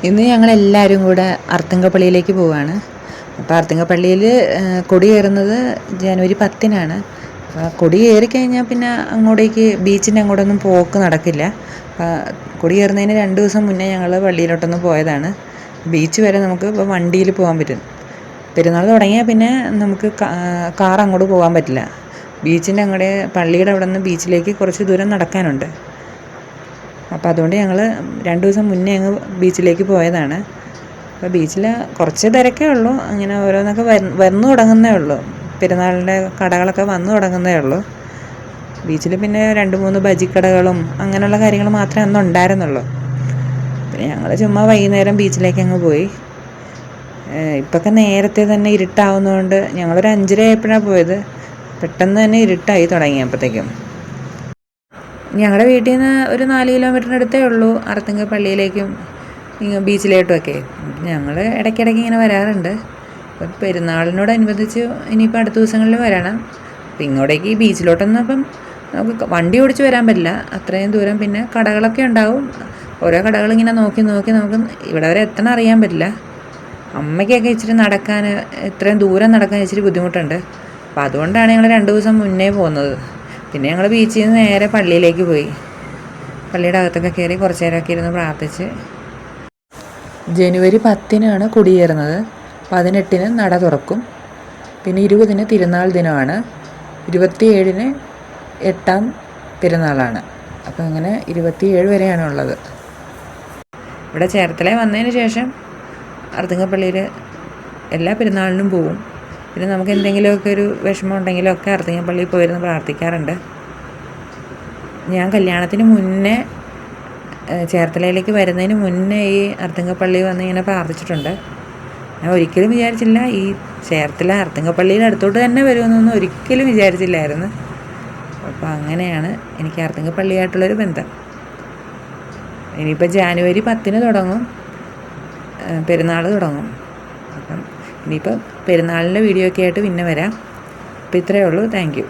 ഇന്ന് ഞങ്ങളെല്ലാവരും കൂടെ അർത്തുങ്കപ്പള്ളിയിലേക്ക് പോവുകയാണ്. അപ്പോൾ അർത്തുങ്കപ്പള്ളിയിൽ കൊടി കയറുന്നത് ജനുവരി 10-നാണ്. അപ്പോൾ കൊടി കയറിക്കഴിഞ്ഞാൽ പിന്നെ അങ്ങോട്ടേക്ക് ബീച്ചിൻ്റെ അങ്ങോട്ടൊന്നും പോക്ക് നടക്കില്ല. കൊടി കയറുന്നതിന് 2 ദിവസം മുന്നേ ഞങ്ങൾ പള്ളിയിലോട്ടൊന്ന് പോയതാണ്. ബീച്ച് വരെ നമുക്ക് ഇപ്പോൾ വണ്ടിയിൽ പോകാൻ പറ്റും. പെരുന്നാൾ തുടങ്ങിയാൽ പിന്നെ നമുക്ക് കാർ അങ്ങോട്ട് പോകാൻ പറ്റില്ല. ബീച്ചിൻ്റെ അങ്ങോട്ട് പള്ളിയുടെ അവിടെ നിന്ന് ബീച്ചിലേക്ക് കുറച്ച് ദൂരം നടക്കാനുണ്ട്. അപ്പോൾ അതുകൊണ്ട് ഞങ്ങൾ 2 ദിവസം മുന്നേ അങ്ങ് ബീച്ചിലേക്ക് പോയതാണ്. അപ്പോൾ ബീച്ചിൽ കുറച്ച് തിരക്കേ ഉള്ളൂ. അങ്ങനെ ഓരോന്നൊക്കെ വന്നു തുടങ്ങുന്നേ ഉള്ളൂ. പെരുന്നാളിൻ്റെ കടകളൊക്കെ വന്നു തുടങ്ങുന്നേ ഉള്ളൂ. ബീച്ചിൽ പിന്നെ 2-3 ബജിക്കടകളും അങ്ങനെയുള്ള കാര്യങ്ങൾ മാത്രമേ അന്ന് ഉണ്ടായിരുന്നുള്ളൂ. പിന്നെ ഞങ്ങൾ ചുമ്മാ വൈകുന്നേരം ബീച്ചിലേക്ക് അങ്ങ് പോയി. ഇപ്പൊക്കെ നേരത്തെ തന്നെ ഇരുട്ടാവുന്നതുകൊണ്ട് ഞങ്ങളൊരു 5:30 ആയപ്പോഴാണ് പോയത്. പെട്ടെന്ന് തന്നെ ഇരുട്ടായി തുടങ്ങിയപ്പോഴത്തേക്കും. ഞങ്ങളുടെ വീട്ടിൽ നിന്ന് ഒരു 4 കിലോമീറ്ററിനടുത്തേ ഉള്ളൂ അർത്തുങ്കൽ പള്ളിയിലേക്കും ബീച്ചിലോട്ടുമൊക്കെ. ഞങ്ങൾ ഇടയ്ക്കിടയ്ക്ക് ഇങ്ങനെ വരാറുണ്ട്. അപ്പം പെരുന്നാളിനോടനുബന്ധിച്ച് ഇനിയിപ്പോൾ അടുത്ത ദിവസങ്ങളിൽ വരണം. അപ്പം ഇങ്ങോട്ടേക്ക് ഈ ബീച്ചിലോട്ടൊന്നും അപ്പം നമുക്ക് വണ്ടി ഓടിച്ച് വരാൻ പറ്റില്ല, അത്രയും ദൂരം. പിന്നെ കടകളൊക്കെ ഉണ്ടാവും. ഓരോ കടകളിങ്ങനെ നോക്കി നമുക്ക് ഇവിടെ വരെ എത്തണം അറിയാൻ പറ്റില്ല. അമ്മയ്ക്കൊക്കെ ഇച്ചിരി നടക്കാൻ, ഇത്രയും ദൂരം നടക്കാൻ ഇച്ചിരി ബുദ്ധിമുട്ടുണ്ട്. അപ്പോൾ അതുകൊണ്ടാണ് ഞങ്ങൾ 2 ദിവസം മുന്നേ പോകുന്നത്. പിന്നെ ഞങ്ങൾ ബീച്ചിൽ നിന്ന് നേരെ പള്ളിയിലേക്ക് പോയി. പള്ളിയുടെ അകത്തൊക്കെ കയറി കുറച്ച് നേരമൊക്കെ ഇരുന്ന് പ്രാർത്ഥിച്ച്. ജനുവരി 10-നാണ് കൊടിയേറുന്നത്. 18-ന് നട തുറക്കും. പിന്നെ 20-ന് തിരുനാൾ ദിനമാണ്. 27-ന് 8-ാം പെരുന്നാളാണ്. അപ്പോൾ അങ്ങനെ 27 വരെയാണ് ഉള്ളത്. ഇവിടെ ചേർത്തല വന്നതിന് ശേഷം അർത്തുങ്കപ്പള്ളിയിൽ എല്ലാ പെരുന്നാളിനും പോവും. പിന്നെ നമുക്ക് എന്തെങ്കിലുമൊക്കെ ഒരു വിഷമം ഉണ്ടെങ്കിലൊക്കെ അർത്തുങ്കപ്പള്ളിയിൽ പോയിരുന്ന് പ്രാർത്ഥിക്കാറുണ്ട്. ഞാൻ കല്യാണത്തിന് മുന്നേ ചേർത്തലയിലേക്ക് വരുന്നതിന് മുന്നേ ഈ അർത്തുങ്കപ്പള്ളി വന്ന് ഇങ്ങനെ പ്രാർത്ഥിച്ചിട്ടുണ്ട്. ഞാൻ ഒരിക്കലും വിചാരിച്ചില്ല ഈ ചേർത്തല അർത്തുങ്കപ്പള്ളിയുടെ അടുത്തോട്ട് തന്നെ വരുമെന്നൊന്നും ഒരിക്കലും വിചാരിച്ചില്ലായിരുന്നു. അപ്പോൾ അങ്ങനെയാണ് എനിക്ക് അർത്തുങ്കപ്പള്ളിയായിട്ടുള്ളൊരു ബന്ധം. ഇനിയിപ്പോൾ ജനുവരി 10-ന് തുടങ്ങും, പെരുന്നാൾ തുടങ്ങും. അപ്പം ഇനിയിപ്പോൾ പെരുന്നാളിൻ്റെ വീഡിയോ ഒക്കെ ആയിട്ട് പിന്നെ വരാം. അപ്പോൾ ഇത്രയേ ഉള്ളൂ. Thank you.